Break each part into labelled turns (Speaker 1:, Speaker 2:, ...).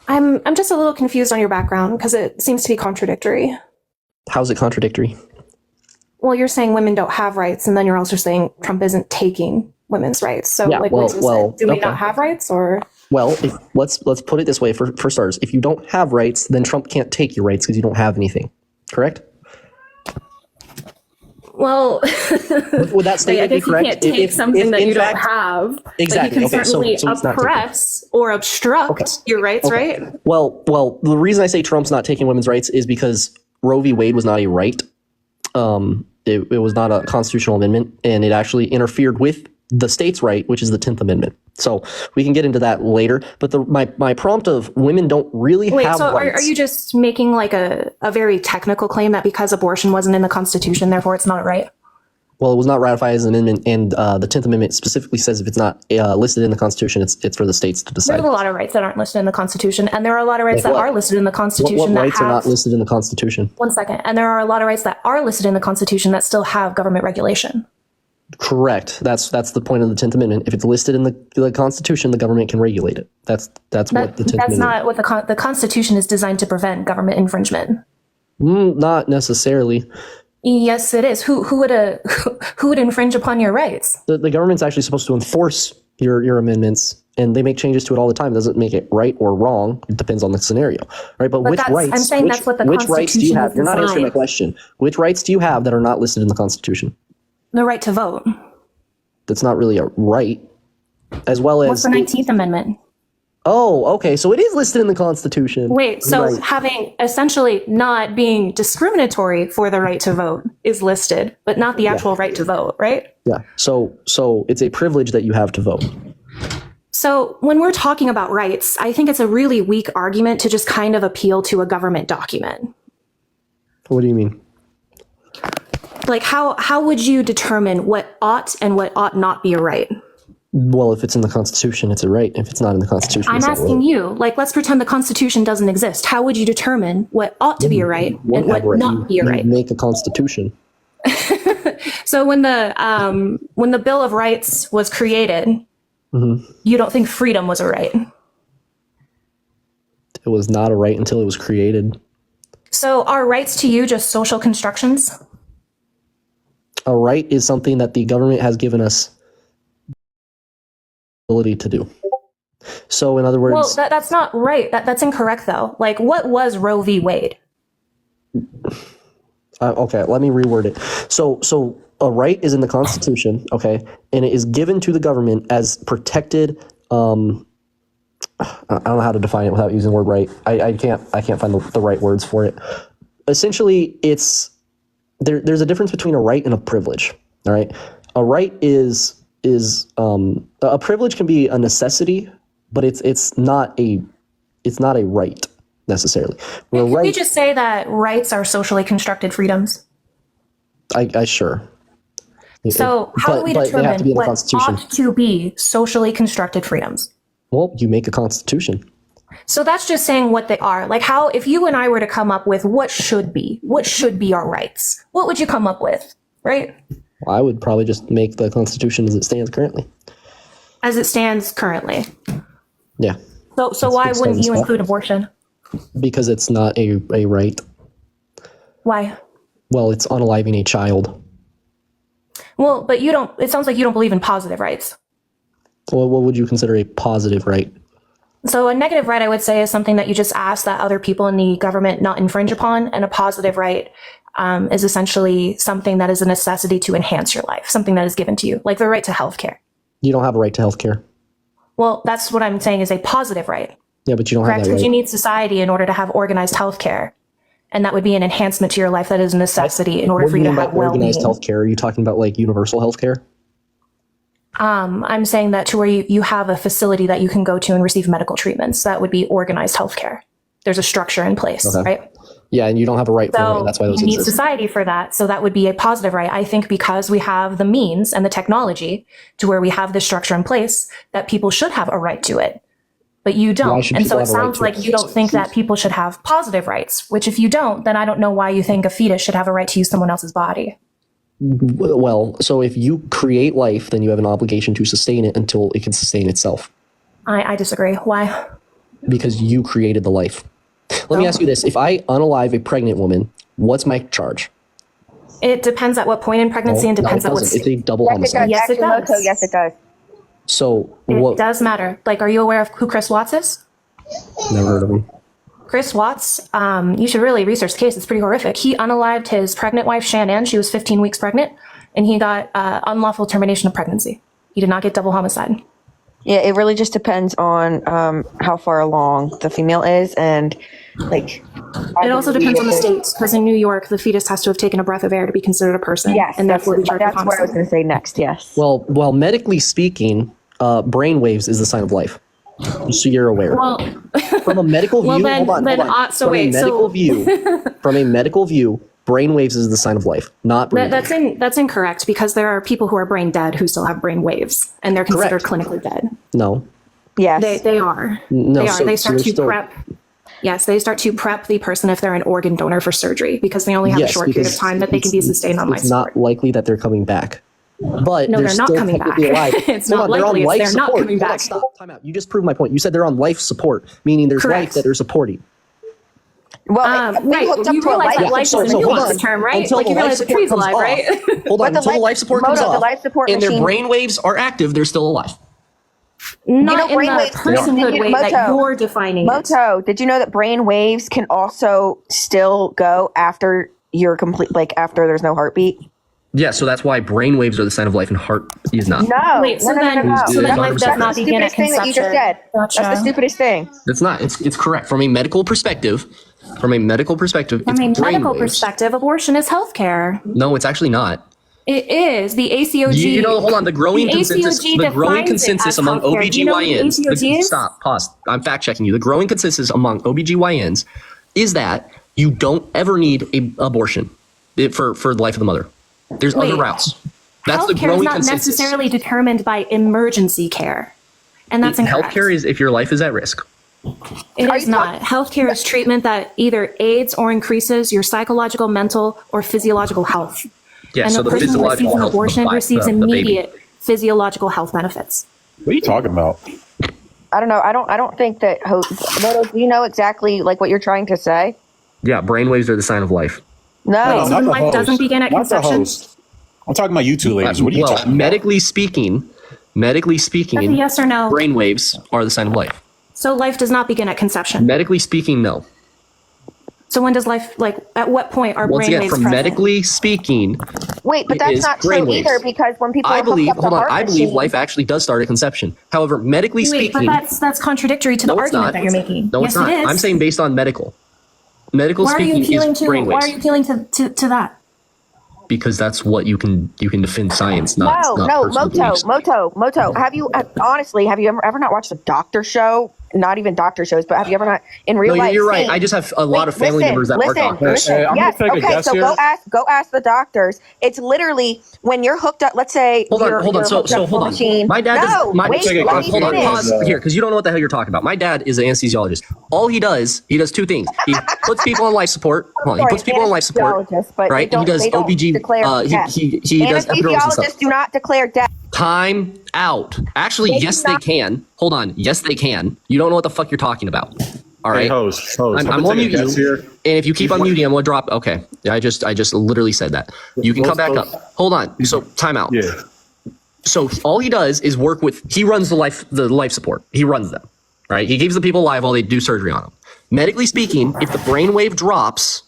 Speaker 1: I'm just a little confused on your background because it seems to be contradictory.
Speaker 2: How's it contradictory?
Speaker 1: Well, you're saying women don't have rights, and then you're also saying Trump isn't taking women's rights. So,
Speaker 2: Yeah,
Speaker 1: like,
Speaker 2: well,
Speaker 1: do we
Speaker 2: okay.
Speaker 1: not have rights, or?
Speaker 2: Well, let's put it this way for starters. If you don't have rights, then Trump can't take your rights because you don't have anything. Correct?
Speaker 1: Well,
Speaker 2: would that statement be correct?
Speaker 1: You can't take something that you don't have.
Speaker 2: Exactly.
Speaker 1: But you can certainly
Speaker 2: so it's not
Speaker 1: oppress or obstruct your rights, right?
Speaker 2: Well, the reason I say Trump's not taking women's rights is because Roe v. Wade was not a right. It was not a constitutional amendment, and it actually interfered with the state's right, which is the 10th Amendment. So we can get into that later. But my prompt of women don't really have rights.
Speaker 1: Are you just making like a very technical claim that because abortion wasn't in the Constitution, therefore it's not a right?
Speaker 2: Well, it was not ratified as an amendment, and the 10th Amendment specifically says if it's not listed in the Constitution, it's for the states to decide.
Speaker 1: There's a lot of rights that aren't listed in the Constitution, and there are a lot of rights that are listed in the Constitution.
Speaker 2: What rights are not listed in the Constitution?
Speaker 1: One second. And there are a lot of rights that are listed in the Constitution that still have government regulation.
Speaker 2: Correct. That's the point of the 10th Amendment. If it's listed in the Constitution, the government can regulate it. That's what the 10th Amendment.
Speaker 1: That's not what the Constitution is designed to prevent government infringement.
Speaker 2: Not necessarily.
Speaker 1: Yes, it is. Who would infringe upon your rights?
Speaker 2: The government's actually supposed to enforce your amendments, and they make changes to it all the time. It doesn't make it right or wrong. It depends on the scenario, right? But which rights?
Speaker 1: I'm saying that's what the
Speaker 2: which rights do you have?
Speaker 1: Constitution is
Speaker 2: You're not answering my
Speaker 1: designed.
Speaker 2: question. Which rights do you have that are not listed in the Constitution?
Speaker 1: The right to vote.
Speaker 2: That's not really a right, as well as
Speaker 1: What's the 19th Amendment?
Speaker 2: Oh, okay. So it is listed in the Constitution.
Speaker 1: Wait, so
Speaker 2: Right.
Speaker 1: having essentially not being discriminatory for the right to vote is listed, but not the actual right to vote, right?
Speaker 2: Yeah. So it's a privilege that you have to vote.
Speaker 1: So when we're talking about rights, I think it's a really weak argument to just kind of appeal to a government document.
Speaker 2: What do you mean?
Speaker 1: Like, how would you determine what ought and what ought not be a right?
Speaker 2: Well, if it's in the Constitution, it's a right. If it's not in the Constitution,
Speaker 1: I'm
Speaker 2: it's not
Speaker 1: asking
Speaker 2: right.
Speaker 1: you, like, let's pretend the Constitution doesn't exist. How would you determine what ought to be a right and what not be a right?
Speaker 2: You make a Constitution.
Speaker 1: So when the Bill of Rights was created, you don't think freedom was a right?
Speaker 2: It was not a right until it was created.
Speaker 1: So are rights to you just social constructions?
Speaker 2: A right is something that the government has given us ability to do. So in other words...
Speaker 1: Well, that's not right. That's incorrect, though. Like, what was Roe v. Wade?
Speaker 2: Okay, let me reword it. So a right is in the Constitution, okay, and it is given to the government as protected. I don't know how to define it without using the word right. I can't find the right words for it. Essentially, it's there's a difference between a right and a privilege. All right, a right is a privilege can be a necessity, but it's not a right necessarily.
Speaker 1: Can we just say that rights are socially constructed freedoms?
Speaker 2: I sure.
Speaker 1: So how do we determine what ought to be socially constructed freedoms?
Speaker 2: Well, you make a constitution.
Speaker 1: So that's just saying what they are. Like, how, if you and I were to come up with what should be our rights, what would you come up with, right?
Speaker 2: Well, I would probably just make the Constitution as it stands currently.
Speaker 1: As it stands currently?
Speaker 2: Yeah.
Speaker 1: So why wouldn't you include abortion?
Speaker 2: Because it's not a right.
Speaker 1: Why?
Speaker 2: Well, it's unaliving a child.
Speaker 1: Well, but it sounds like you don't believe in positive rights.
Speaker 2: Well, what would you consider a positive right?
Speaker 1: So a negative right, I would say, is something that you just ask that other people in the government not infringe upon. And a positive right is essentially something that is a necessity to enhance your life, something that is given to you, like the right to healthcare.
Speaker 2: You don't have a right to healthcare.
Speaker 1: Well, that's what I'm saying is a positive right.
Speaker 2: Yeah, but you don't have that right.
Speaker 1: Because you need society in order to have organized healthcare. And that would be an enhancement to your life that is a necessity in order for you to have well-being.
Speaker 2: Organized healthcare? Are you talking about like universal healthcare?
Speaker 1: I'm saying that to where you have a facility that you can go to and receive medical treatments. That would be organized healthcare. There's a structure in place, right?
Speaker 2: Yeah, and you don't have a right for it. That's why those
Speaker 1: exist. You
Speaker 2: need
Speaker 1: society for that. So that would be a positive right. I think because we have the means and the technology to where we have this structure in place, that people should have a right to it. But you don't. And so it sounds like you don't think that people should have positive rights, which if you don't, then I don't know why you think a fetus should have a right to use someone else's body.
Speaker 2: Well, so if you create life, then you have an obligation to sustain it until it can sustain itself.
Speaker 1: I disagree. Why?
Speaker 2: because you created the life. Let me ask you this. If I unalive a pregnant woman, what's my charge?
Speaker 1: It depends at what point in pregnancy and depends at what
Speaker 2: It's a double homicide.
Speaker 1: Yes, it does.
Speaker 3: Yes, it does.
Speaker 2: So
Speaker 1: it does matter. Like, are you aware of who Chris Watts is?
Speaker 2: Never heard of him.
Speaker 1: Chris Watts, you should really research the case. It's pretty horrific. He unalived his pregnant wife, Shannon. She was 15 weeks pregnant, and he got unlawful termination of pregnancy. He did not get double homicide.
Speaker 3: Yeah, it really just depends on how far along the female is, and like.
Speaker 1: It also depends on the states, because in New York, the fetus has to have taken a breath of air to be considered a person.
Speaker 3: Yes,
Speaker 1: and
Speaker 3: that's
Speaker 1: what
Speaker 3: what I was going to say next. Yes.
Speaker 2: Well, medically speaking, brainwaves is the sign of life. Just so you're aware.
Speaker 1: Well,
Speaker 2: from a medical view, from a medical view, brainwaves is the sign of life, not brain.
Speaker 1: That's incorrect, because there are people who are brain dead who still have brain waves, and they're considered clinically dead.
Speaker 2: No.
Speaker 3: Yes.
Speaker 1: They are.
Speaker 2: No,
Speaker 1: they are.
Speaker 2: So,
Speaker 1: they start to prep. Yes, they start to prep the person if they're an organ donor for surgery, because they only have a short period of time that they can be sustained on life support.
Speaker 2: It's not likely that they're coming back. But
Speaker 1: no, they're not coming back. It's not likely. They're not coming back.
Speaker 2: Stop. Time out. You just proved my point. You said they're on life support, meaning there's life that they're supporting.
Speaker 3: Well,
Speaker 1: right. You realize that life is a nuanced term, right? Like, you realize the tree's alive, right?
Speaker 2: Hold on. Until the life support comes off and their
Speaker 3: machine,
Speaker 2: brain waves are active, they're still alive.
Speaker 1: Not in the personhood way that you're defining
Speaker 3: Moto, did you know that brain waves can also still go after you're complete, like after there's no heartbeat?
Speaker 2: Yeah, so that's why brain waves are the sign of life and heart is not.
Speaker 3: No.
Speaker 1: Wait, so then life does not begin at conception.
Speaker 3: That you just said.
Speaker 1: Gotcha.
Speaker 3: That's the stupidest thing.
Speaker 2: It's not. It's correct. From a medical perspective,
Speaker 1: From a medical perspective, abortion is healthcare.
Speaker 2: No, it's actually not.
Speaker 1: It is. The ACOG.
Speaker 2: Hold on. The growing consensus among OBGYNs. Stop. Pause. I'm fact checking you. The growing consensus among OBGYNs is that you don't ever need an abortion for the life of the mother. There's other routes. That's the growing consensus. Healthcare is not necessarily determined by emergency care, and that's incorrect. Healthcare is if your life is at risk.
Speaker 1: It is not. Healthcare is treatment that either aids or increases your psychological, mental, or physiological health.
Speaker 2: Yeah,
Speaker 1: and
Speaker 2: so
Speaker 1: the person who receives an abortion receives immediate physiological health benefits.
Speaker 4: What are you talking about?
Speaker 3: I don't know. I don't think that. Moto, do you know exactly like what you're trying to say?
Speaker 2: Yeah, brainwaves are the sign of life.
Speaker 3: No,
Speaker 1: so life doesn't begin at conception.
Speaker 4: I'm talking about you two ladies. What are you talking about?
Speaker 2: Medically speaking,
Speaker 1: that's a yes or no.
Speaker 2: Brainwaves are the sign of life.
Speaker 1: So life does not begin at conception.
Speaker 2: Medically speaking, no.
Speaker 1: So when does life, like, at what point are brainwaves present?
Speaker 2: From medically speaking,
Speaker 3: wait, but that's not true either, because when people I believe
Speaker 2: life actually does start at conception. However, medically speaking,
Speaker 1: but that's contradictory to the argument that you're making.
Speaker 2: No, it's not. I'm saying based on medical speaking is brainwaves.
Speaker 1: Why are you appealing to that?
Speaker 2: Because that's what you can defend science.
Speaker 3: No, Moto. Have you ever not watched a doctor show? Not even doctor shows, but have you ever not in real life?
Speaker 2: You're right. I just have a lot of family members that are doctors.
Speaker 3: Yes. Okay. So go ask the doctors. It's literally when you're hooked up. Let's say
Speaker 2: hold on. So hold on.
Speaker 3: Machine.
Speaker 2: My dad
Speaker 3: hold on.
Speaker 2: Pause here, because you don't know what the hell you're talking about. My dad is an anesthesiologist. All he does two things. He puts people on life support. He puts people on life support. Right. He does OBG. He does
Speaker 3: anesthesiologists do not declare death.
Speaker 2: Time out. Actually, yes, they can. Hold on. Yes, they can. You don't know what the fuck you're talking about. All right.
Speaker 4: Hey, host.
Speaker 2: I'm on mute you. And if you keep unmuting, I'm gonna drop. Okay. I just literally said that. You can come back up. Hold on. So time out.
Speaker 4: Yeah.
Speaker 2: So all he does is work with. He runs the life support. He runs them. Right. He keeps the people alive while they do surgery on them. Medically speaking, if the brainwave drops,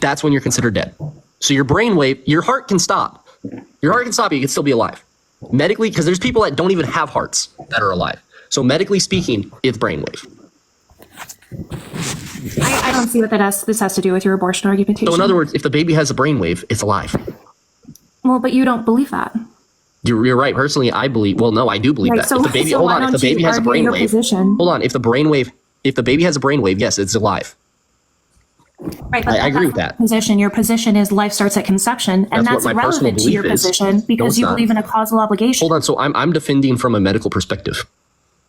Speaker 2: that's when you're considered dead. So your brainwave, your heart can stop. Your heart can stop. You can still be alive. Medically, because there's people that don't even have hearts that are alive. So medically speaking, it's brainwave.
Speaker 1: I don't see what this has to do with your abortion argumentation.
Speaker 2: So in other words, if the baby has a brainwave, it's alive.
Speaker 1: Well, but you don't believe that.
Speaker 2: You're right. Personally, I believe. Well, no, I do believe that.
Speaker 1: So,
Speaker 2: if the baby, hold on. If the baby has a brainwave, hold on. If the baby has a brainwave, yes, it's alive.
Speaker 1: Right, but
Speaker 2: I agree with that.
Speaker 1: Your position is life starts at conception, and that's relevant to your position because you believe in a causal obligation.
Speaker 2: Hold on, so I'm defending from a medical perspective.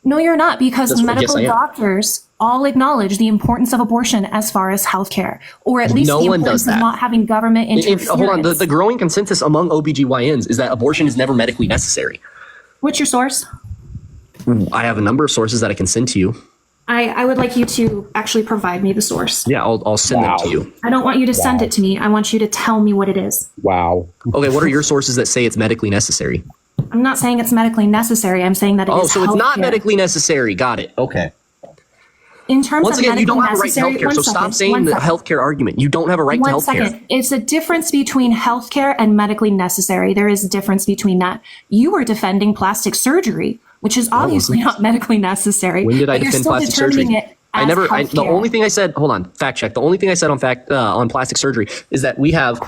Speaker 1: No, you're not, because medical doctors all acknowledge the importance of abortion as far as healthcare, or at least the importance of not having government interference.
Speaker 2: Hold on, the growing consensus among OBGYNs is that abortion is never medically necessary.
Speaker 1: What's your source?
Speaker 2: I have a number of sources that I can send to you.
Speaker 1: I would like you to actually provide me the source.
Speaker 2: Yeah, I'll send them to you.
Speaker 1: I don't want you to send it to me. I want you to tell me what it is.
Speaker 4: Wow.
Speaker 2: Okay, what are your sources that say it's medically necessary?
Speaker 1: I'm not saying it's medically necessary. I'm saying that it is.
Speaker 2: Oh, so it's not
Speaker 1: healthcare.
Speaker 2: medically necessary. Got it. Okay.
Speaker 1: In terms
Speaker 2: Once
Speaker 1: of
Speaker 2: again, you
Speaker 1: medically
Speaker 2: don't have a right to
Speaker 1: necessary,
Speaker 2: healthcare, so stop saying the healthcare argument. You don't have a right to
Speaker 1: One
Speaker 2: healthcare.
Speaker 1: second. It's a difference between healthcare and medically necessary. There is a difference between that. You are defending plastic surgery, which is obviously not medically necessary.
Speaker 2: When did I
Speaker 1: but you're
Speaker 2: defend
Speaker 1: still
Speaker 2: plastic
Speaker 1: determining
Speaker 2: surgery?
Speaker 1: it as
Speaker 2: The
Speaker 1: healthcare.
Speaker 2: only thing I said, hold on, fact check. The only thing I said on plastic surgery is that we have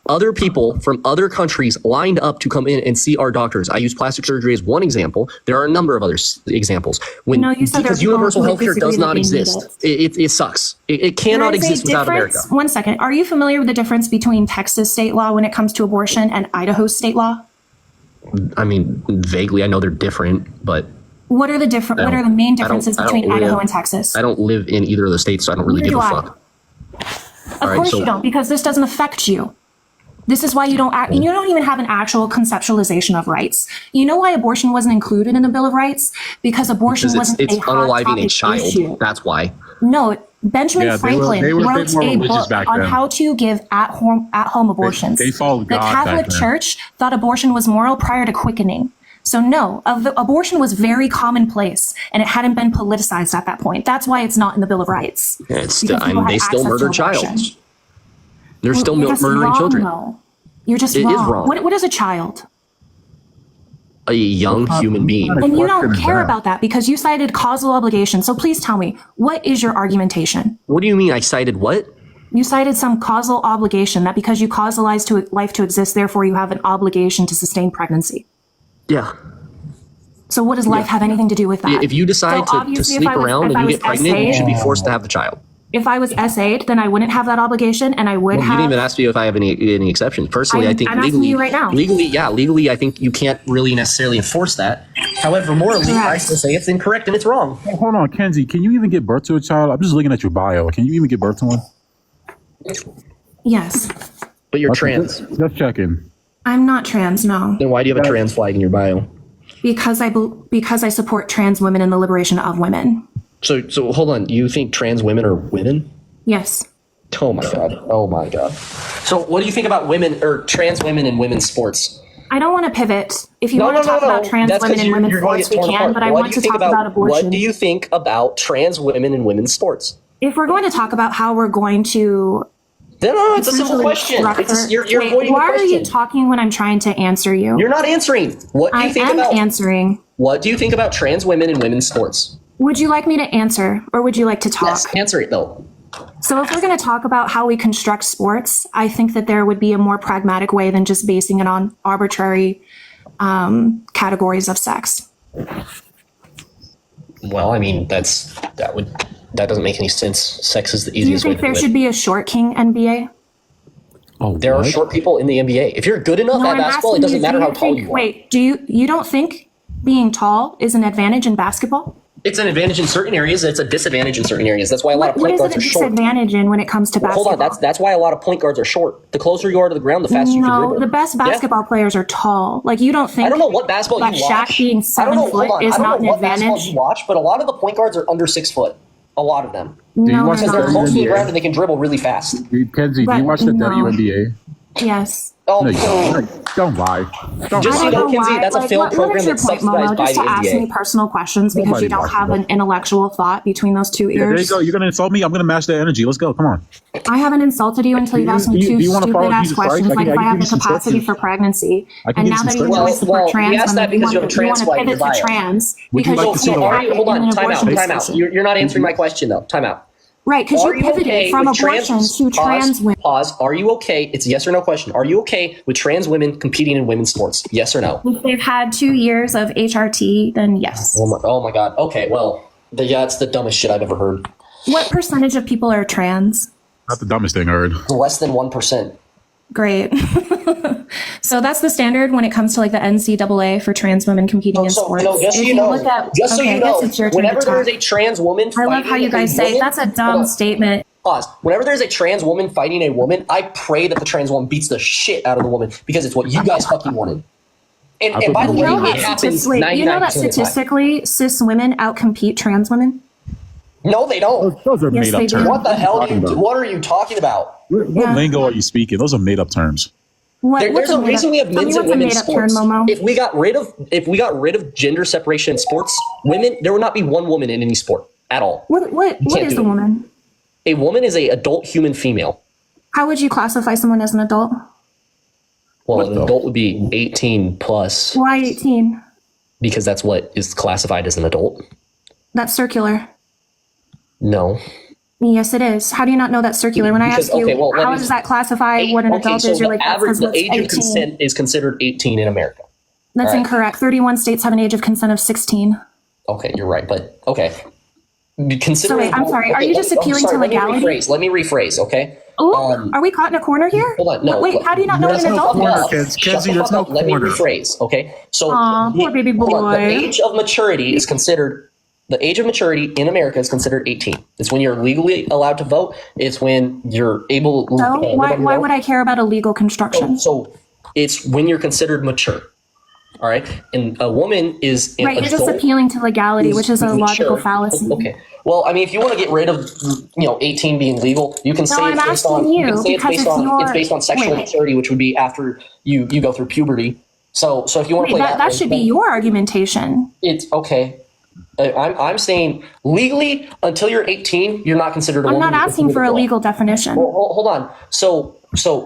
Speaker 2: other people from other countries lined up to come in and see our doctors. I use plastic surgery as one example. There are a number of other examples.
Speaker 1: No, you said
Speaker 2: Because
Speaker 1: there are
Speaker 2: universal
Speaker 1: people who
Speaker 2: healthcare does
Speaker 1: disagree that
Speaker 2: not
Speaker 1: they need
Speaker 2: exist. It sucks. It cannot
Speaker 1: There is a
Speaker 2: exist without America.
Speaker 1: difference- One second. Are you familiar with the difference between Texas state law when it comes to abortion and Idaho state law?
Speaker 2: I mean, vaguely, I know they're different, but
Speaker 1: What are the main differences
Speaker 2: I don't
Speaker 1: between Idaho
Speaker 2: live-
Speaker 1: and Texas?
Speaker 2: I don't live in either of the states, so I don't really
Speaker 1: Neither
Speaker 2: give a
Speaker 1: do I.
Speaker 2: fuck.
Speaker 1: Of course you don't, because this doesn't affect you. This is why you don't act, you don't even have an actual conceptualization of rights. You know why abortion wasn't included in the Bill of Rights? Because abortion
Speaker 2: Because
Speaker 1: wasn't
Speaker 2: it's
Speaker 1: a hot
Speaker 2: unaliving a
Speaker 1: topic
Speaker 2: child.
Speaker 1: issue.
Speaker 2: That's why.
Speaker 1: No, Benjamin
Speaker 4: Yeah, they were
Speaker 1: Franklin
Speaker 4: a bit
Speaker 1: wrote
Speaker 4: more
Speaker 1: a
Speaker 4: religious
Speaker 1: book
Speaker 4: back
Speaker 1: on
Speaker 4: then.
Speaker 1: how to give at-home abortions.
Speaker 4: They followed
Speaker 1: The
Speaker 4: God back
Speaker 1: Catholic
Speaker 4: then.
Speaker 1: Church thought abortion was moral prior to quickening. So no, abortion was very commonplace, and it hadn't been politicized at that point. That's why it's not in the Bill of Rights.
Speaker 2: Yeah,
Speaker 1: Because people had
Speaker 2: they still
Speaker 1: access to
Speaker 2: murder
Speaker 1: abortion.
Speaker 2: child. They're still
Speaker 1: You're just
Speaker 2: murdering
Speaker 1: wrong,
Speaker 2: children.
Speaker 1: though. You're just
Speaker 2: It
Speaker 1: wrong.
Speaker 2: is wrong.
Speaker 1: What is a child?
Speaker 2: A young human being.
Speaker 1: And you don't
Speaker 4: question is
Speaker 1: care
Speaker 4: that?
Speaker 1: about that because you cited causal obligation. So please tell me, what is your argumentation?
Speaker 2: What do you mean I cited what?
Speaker 1: You cited some causal obligation that because you causalize to life to exist, therefore you have an obligation to sustain pregnancy.
Speaker 2: Yeah.
Speaker 1: So what does life have anything to do with that?
Speaker 2: If you decide
Speaker 1: So
Speaker 2: to
Speaker 1: obviously, if
Speaker 2: sleep
Speaker 1: I was-
Speaker 2: around
Speaker 1: if
Speaker 2: and
Speaker 1: I
Speaker 2: you
Speaker 1: was
Speaker 2: get pregnant, you
Speaker 1: essayed-
Speaker 2: should be forced to have the child.
Speaker 1: If I was essayed, then I wouldn't have that obligation, and I would
Speaker 2: You
Speaker 1: have.
Speaker 2: didn't even ask me if I have any exceptions. Personally, I think
Speaker 1: I'm asking
Speaker 2: legally,
Speaker 1: you right now.
Speaker 2: legally, I think you can't really necessarily enforce that. However, morally, I
Speaker 1: Correct.
Speaker 2: still say it's incorrect and it's wrong.
Speaker 4: Hold on, Kenzie. Can you even give birth to a child? I'm just looking at your bio. Can you even give birth to one?
Speaker 1: Yes,
Speaker 2: But you're
Speaker 4: Okay,
Speaker 2: trans.
Speaker 4: Just checking.
Speaker 1: I'm not trans. No,
Speaker 2: Then why do you have a trans flag in your bio?
Speaker 1: because I support trans women and the liberation of women.
Speaker 2: So hold on. You think trans women are women?
Speaker 1: Yes.
Speaker 2: Oh my god. Oh my god. So what do you think about women or trans women in women's sports?
Speaker 1: I don't want to pivot. If you want to talk about trans
Speaker 2: That's
Speaker 1: women
Speaker 2: 'cause
Speaker 1: in women's
Speaker 2: you're going to
Speaker 1: sports, we
Speaker 2: get torn
Speaker 1: can.
Speaker 2: apart.
Speaker 1: But I
Speaker 2: What do
Speaker 1: want
Speaker 2: you
Speaker 1: to
Speaker 2: think
Speaker 1: talk about abortion.
Speaker 2: What do you think about trans women in women's sports?
Speaker 1: If we're going to talk about how we're going to
Speaker 2: No, it's a simple
Speaker 1: essentially
Speaker 2: question.
Speaker 1: structure-
Speaker 2: You're
Speaker 1: Wait,
Speaker 2: avoiding the
Speaker 1: why are you
Speaker 2: question.
Speaker 1: talking when I'm trying to answer you?
Speaker 2: You're not answering. What do you
Speaker 1: I
Speaker 2: think
Speaker 1: am
Speaker 2: about
Speaker 1: answering.
Speaker 2: What do you think about trans women in women's sports?
Speaker 1: Would you like me to answer, or would you like to talk?
Speaker 2: Yes, answer it though.
Speaker 1: So if we're going to talk about how we construct sports, I think that there would be a more pragmatic way than just basing it on arbitrary categories of sex.
Speaker 2: Well, I mean, that doesn't make any sense. Sex is the
Speaker 1: Do you
Speaker 2: easiest way
Speaker 1: think
Speaker 2: to
Speaker 1: there
Speaker 2: do
Speaker 1: should
Speaker 2: it.
Speaker 1: be a short king NBA?
Speaker 4: Oh,
Speaker 2: There are short people in the NBA. If you're good enough at
Speaker 1: I'm
Speaker 2: basketball, it
Speaker 1: asking
Speaker 2: doesn't
Speaker 1: you,
Speaker 2: matter
Speaker 1: do
Speaker 2: how
Speaker 1: you
Speaker 2: tall
Speaker 1: think-
Speaker 2: you are.
Speaker 1: Wait, you don't think being tall is an advantage in basketball?
Speaker 2: It's an advantage in certain areas. It's a disadvantage in certain areas. That's why a lot of
Speaker 1: What
Speaker 2: point
Speaker 1: is
Speaker 2: guards
Speaker 1: it a
Speaker 2: are short.
Speaker 1: disadvantage in when it comes to basketball?
Speaker 2: Hold on, that's why a lot of point guards are short. The closer you are to the ground, the faster you can
Speaker 1: No,
Speaker 2: dribble.
Speaker 1: the best
Speaker 2: Yeah.
Speaker 1: basketball players are tall. Like, you don't think
Speaker 2: I don't know what basketball
Speaker 1: that
Speaker 2: you watch.
Speaker 1: Shaq being
Speaker 2: I
Speaker 1: 7
Speaker 2: don't know,
Speaker 1: foot
Speaker 2: hold on.
Speaker 1: is
Speaker 2: I don't
Speaker 1: not
Speaker 2: know
Speaker 1: an
Speaker 2: what basketball
Speaker 1: advantage?
Speaker 2: you watch, but a lot of the point guards are under 6 foot. A lot of them.
Speaker 1: No,
Speaker 4: watch
Speaker 1: they're
Speaker 2: Because they're
Speaker 4: the
Speaker 1: not.
Speaker 2: close to the
Speaker 4: WNBA?
Speaker 2: ground and they can dribble really fast.
Speaker 4: Kenzie, do
Speaker 1: But
Speaker 4: you watch the
Speaker 1: no.
Speaker 4: WNBA?
Speaker 1: Yes.
Speaker 2: Oh,
Speaker 4: No, you don't lie. Don't
Speaker 2: Just
Speaker 4: lie.
Speaker 2: so you know,
Speaker 1: why.
Speaker 2: Kinsey, that's a failed
Speaker 1: what
Speaker 2: program
Speaker 1: is your
Speaker 2: that's
Speaker 1: point,
Speaker 2: subsidized
Speaker 1: Momo?
Speaker 2: by
Speaker 1: Just
Speaker 2: the
Speaker 1: to ask me
Speaker 2: NBA.
Speaker 1: personal questions because
Speaker 4: Nobody
Speaker 1: you don't
Speaker 4: watches
Speaker 1: have
Speaker 4: that.
Speaker 1: an intellectual thought between those two
Speaker 4: Yeah, there you
Speaker 1: ears.
Speaker 4: go. You're gonna insult me. I'm gonna match that energy. Let's go. Come on.
Speaker 1: I haven't insulted you until you've asked me
Speaker 4: Do you
Speaker 1: two
Speaker 4: wanna follow
Speaker 1: stupid ass
Speaker 4: Jesus Christ?
Speaker 1: questions,
Speaker 4: I
Speaker 1: like
Speaker 4: can-
Speaker 1: if
Speaker 4: I
Speaker 1: I
Speaker 4: can
Speaker 1: have the
Speaker 4: give you some
Speaker 1: capacity
Speaker 4: scriptures.
Speaker 1: for pregnancy,
Speaker 4: I can
Speaker 1: and
Speaker 4: give
Speaker 1: now
Speaker 4: you
Speaker 1: that
Speaker 4: some
Speaker 1: you want to
Speaker 2: scriptures.
Speaker 1: support
Speaker 2: Well, we
Speaker 1: trans
Speaker 2: asked that
Speaker 1: women,
Speaker 2: because you have a trans
Speaker 1: want to
Speaker 2: flag in
Speaker 1: pivot
Speaker 2: your
Speaker 1: to
Speaker 2: bio.
Speaker 1: trans
Speaker 4: Would you
Speaker 1: because
Speaker 4: like to see
Speaker 1: can't
Speaker 4: the-
Speaker 1: have
Speaker 2: Are you,
Speaker 1: it
Speaker 2: hold
Speaker 1: in
Speaker 2: on,
Speaker 1: an
Speaker 2: time out,
Speaker 1: abortion
Speaker 2: time out.
Speaker 1: discussion.
Speaker 2: You're not answering my question though. Time out.
Speaker 1: Right, because you
Speaker 2: Are you
Speaker 1: pivoted
Speaker 2: okay
Speaker 1: from
Speaker 2: with
Speaker 1: abortion to
Speaker 2: pause,
Speaker 1: trans women.
Speaker 2: Pause. Are you okay? It's a yes or no question. Are you okay with trans women competing in women's sports? Yes or no?
Speaker 1: If they've had 2 years of HRT, then yes.
Speaker 2: Oh my God. Okay, well, that's the dumbest shit I've ever heard.
Speaker 1: What percentage of people are trans?
Speaker 4: Not the dumbest thing I heard.
Speaker 2: Less than 1%.
Speaker 1: Great. So that's the standard when it comes to like the NCAA for trans women competing in
Speaker 2: So,
Speaker 1: sports.
Speaker 2: just so
Speaker 1: If
Speaker 2: you know,
Speaker 1: look at-
Speaker 2: just so
Speaker 1: okay,
Speaker 2: you
Speaker 1: I guess
Speaker 2: know,
Speaker 1: it's your turn to
Speaker 2: whenever there is
Speaker 1: talk.
Speaker 2: a trans woman
Speaker 1: I love
Speaker 2: fighting
Speaker 1: how you guys
Speaker 2: a
Speaker 1: say
Speaker 2: woman-
Speaker 1: that's a
Speaker 2: Hold
Speaker 1: dumb
Speaker 2: on.
Speaker 1: statement.
Speaker 2: Pause. Whenever there's a trans woman fighting a woman, I pray that the trans woman beats the shit out of the woman because it's what you guys fucking wanted. And by the
Speaker 1: You
Speaker 2: way,
Speaker 1: know
Speaker 2: it
Speaker 1: that
Speaker 2: happens
Speaker 1: statistically,
Speaker 2: 99%
Speaker 1: you know that
Speaker 2: of the time.
Speaker 1: statistically cis women outcompete trans women?
Speaker 2: No, they don't.
Speaker 4: Those are
Speaker 1: Yes,
Speaker 4: made up
Speaker 1: they do.
Speaker 4: terms.
Speaker 2: What the hell?
Speaker 4: Talking about?
Speaker 2: What are you talking about?
Speaker 4: What
Speaker 1: Yeah.
Speaker 4: lingo are you speaking? Those are made up terms.
Speaker 2: There's a reason we have men's and women's sports.
Speaker 1: Momo.
Speaker 2: If we got rid of gender separation in sports, there would not be one woman in any sport at all.
Speaker 1: What is a woman?
Speaker 2: A woman is a adult human female.
Speaker 1: How would you classify someone as an adult?
Speaker 2: Well, an adult would be 18 plus.
Speaker 1: Why 18?
Speaker 2: Because that's what is classified as an adult.
Speaker 1: That's circular.
Speaker 2: No.
Speaker 1: Yes, it is. How do you not know that's circular? When I ask you, how does that classify what an adult is? You're like, that's because
Speaker 2: the
Speaker 1: it's
Speaker 2: age
Speaker 1: 18.
Speaker 2: of consent is considered 18 in America.
Speaker 1: That's incorrect. 31 states have an age of consent of 16.
Speaker 2: Okay, you're right, but okay.
Speaker 1: So wait, I'm sorry. Are you just appealing to legality?
Speaker 2: Let me rephrase, okay?
Speaker 1: Oh, are we caught in a corner here?
Speaker 2: Hold on, no.
Speaker 1: Wait, how do you not know what an adult is?
Speaker 4: Kenzie, there's no
Speaker 2: Let me
Speaker 4: corner.
Speaker 2: rephrase, okay? So
Speaker 1: Poor baby
Speaker 2: hold on.
Speaker 1: boy.
Speaker 2: The age of maturity in America is considered 18. It's when you're legally allowed to vote. It's when you're able.
Speaker 1: So why would I care about a legal construction?
Speaker 2: So it's when you're considered mature. All right, and a woman is an
Speaker 1: Right, you're just
Speaker 2: adult
Speaker 1: appealing to legality, which is a
Speaker 2: who's
Speaker 1: logical
Speaker 2: mature.
Speaker 1: fallacy.
Speaker 2: Okay. Well, I mean, if you want to get rid of 18 being legal, you can say
Speaker 1: I'm
Speaker 2: it's based on
Speaker 1: asking you,
Speaker 2: it's
Speaker 1: because
Speaker 2: based
Speaker 1: it's
Speaker 2: on
Speaker 1: your-
Speaker 2: it's based on sexual
Speaker 1: wait.
Speaker 2: maturity, which would be after you go through puberty. So if you want to
Speaker 1: Wait,
Speaker 2: play
Speaker 1: that
Speaker 2: way,
Speaker 1: should be
Speaker 2: then
Speaker 1: your argumentation.
Speaker 2: It's okay. I'm saying legally until you're 18, you're not considered a
Speaker 1: I'm
Speaker 2: woman.
Speaker 1: not
Speaker 2: you're
Speaker 1: asking
Speaker 2: considered
Speaker 1: for a
Speaker 2: girl.
Speaker 1: legal definition.
Speaker 2: Well, hold on. So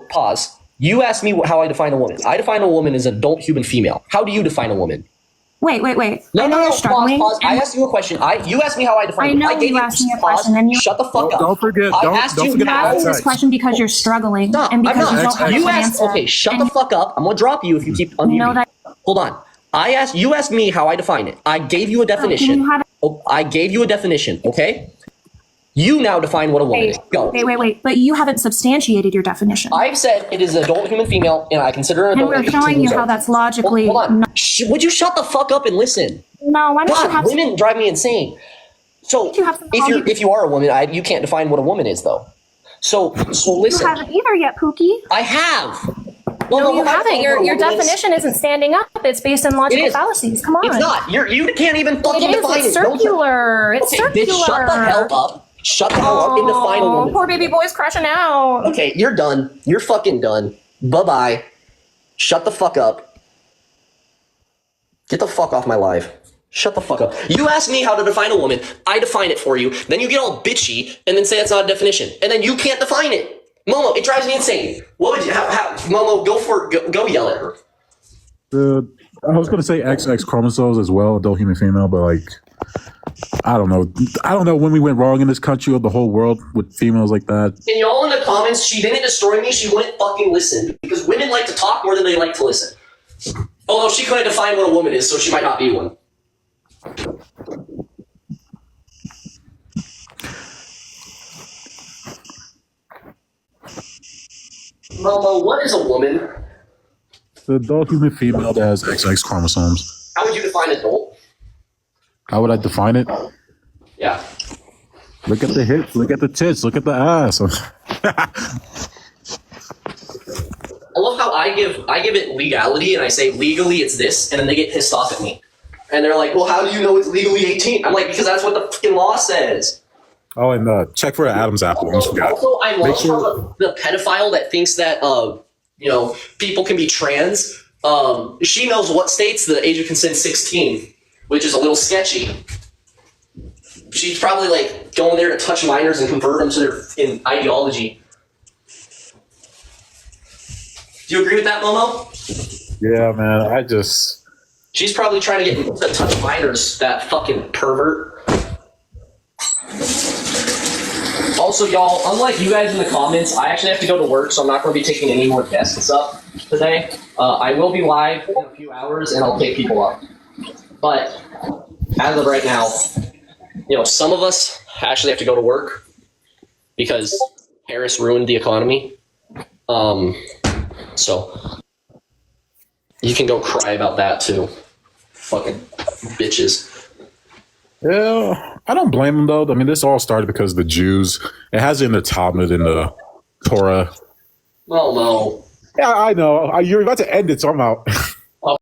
Speaker 2: pause. You asked me how I define a woman. I define a woman as an adult human female. How do you define a woman?
Speaker 1: Wait.
Speaker 2: No,
Speaker 1: I know you're struggling.
Speaker 2: Pause. I asked you a question. You asked me how I define.
Speaker 1: I know
Speaker 2: I gave
Speaker 1: you asked me a
Speaker 2: pause.
Speaker 1: question, and you
Speaker 2: Shut the fuck up.
Speaker 4: Don't forget.
Speaker 2: I
Speaker 4: Don't
Speaker 2: asked you
Speaker 4: forget.
Speaker 1: You're asking this question because you're struggling,
Speaker 2: Stop.
Speaker 1: and because
Speaker 2: I'm
Speaker 1: you
Speaker 2: not.
Speaker 1: don't have
Speaker 2: You
Speaker 1: an
Speaker 2: asked.
Speaker 1: answer.
Speaker 2: Okay, shut
Speaker 1: And
Speaker 2: the fuck up. I'm gonna drop you if you keep unmuting.
Speaker 1: know that-
Speaker 2: Hold on. You asked me how I define it. I gave you a definition.
Speaker 1: you have-
Speaker 2: I gave you a definition. Okay. You now define what a woman is. Go.
Speaker 1: Wait. But you haven't substantiated your definition.
Speaker 2: I've said it is an adult human female, and I consider her an
Speaker 1: And
Speaker 2: adult.
Speaker 1: we're
Speaker 2: at 18
Speaker 1: showing you
Speaker 2: years
Speaker 1: how
Speaker 2: old.
Speaker 1: that's logically
Speaker 2: Hold on.
Speaker 1: not.
Speaker 2: Would you shut the fuck up and listen?
Speaker 1: No, why don't you
Speaker 2: God,
Speaker 1: have
Speaker 2: women drive me insane. So
Speaker 1: You have some argument.
Speaker 2: if you are a woman, you can't define what a woman is though. So
Speaker 1: You
Speaker 2: listen.
Speaker 1: haven't either yet, Pookie.
Speaker 2: I have.
Speaker 1: No, you haven't. Your definition isn't standing up. It's based on logical
Speaker 2: is.
Speaker 1: fallacies. Come on.
Speaker 2: It's not. You can't even fucking
Speaker 1: It is.
Speaker 2: define
Speaker 1: It's
Speaker 2: it. Don't-
Speaker 1: circular. It's
Speaker 2: Okay,
Speaker 1: circular.
Speaker 2: bitch, shut the hell up. Shut the hell up and define a woman.
Speaker 1: Poor baby boy's crashing out.
Speaker 2: Okay, you're done. You're fucking done. Bye-bye. Shut the fuck up. Get the fuck off my live. Shut the fuck up. You ask me how to define a woman. I define it for you. Then you get all bitchy and then say that's not a definition. And then you can't define it. Momo, it drives me insane. What would you, Momo, go for it. Go yell at her.
Speaker 4: I was gonna say XX chromosomes as well, adult human female, but like, I don't know. I don't know when we went wrong in this country or the whole world with females like that.
Speaker 2: And y'all in the comments, she didn't destroy me. She wouldn't fucking listen because women like to talk more than they like to listen. Although she couldn't define what a woman is, so she might not be one. Momo, what is a woman?
Speaker 4: The adult human female that has XX chromosomes.
Speaker 2: How would you define adult?
Speaker 4: How would I define it?
Speaker 2: Yeah.
Speaker 4: Look at the hips, look at the tits, look at the ass.
Speaker 2: I love how I give it legality and I say legally it's this, and then they get pissed off at me. And they're like, well, how do you know it's legally 18? I'm like, because that's what the fucking law says.
Speaker 4: Oh, and check for an Adam's apple. I almost forgot.
Speaker 2: Also, I love
Speaker 4: sure-
Speaker 2: how the pedophile that thinks that people can be trans, she knows what states the age of consent is 16, which is a little sketchy. She's probably like going there to touch minors and convert them to their ideology. Do you agree with that, Momo?
Speaker 4: Yeah, man.
Speaker 2: She's probably trying to get to touch minors, that fucking pervert. Also, y'all, unlike you guys in the comments, I actually have to go to work, so I'm not going to be taking any more guests up today. I will be live in a few hours, and I'll take people up. But as of right now, some of us actually have to go to work because Harris ruined the economy. So you can go cry about that too. Fucking bitches.
Speaker 4: Yeah, I don't blame them though. I mean, this all started because of the Jews. It has it in the Talmud and the Torah.
Speaker 2: Well, no.
Speaker 4: Yeah, I know. You're about to end it, so I'm out.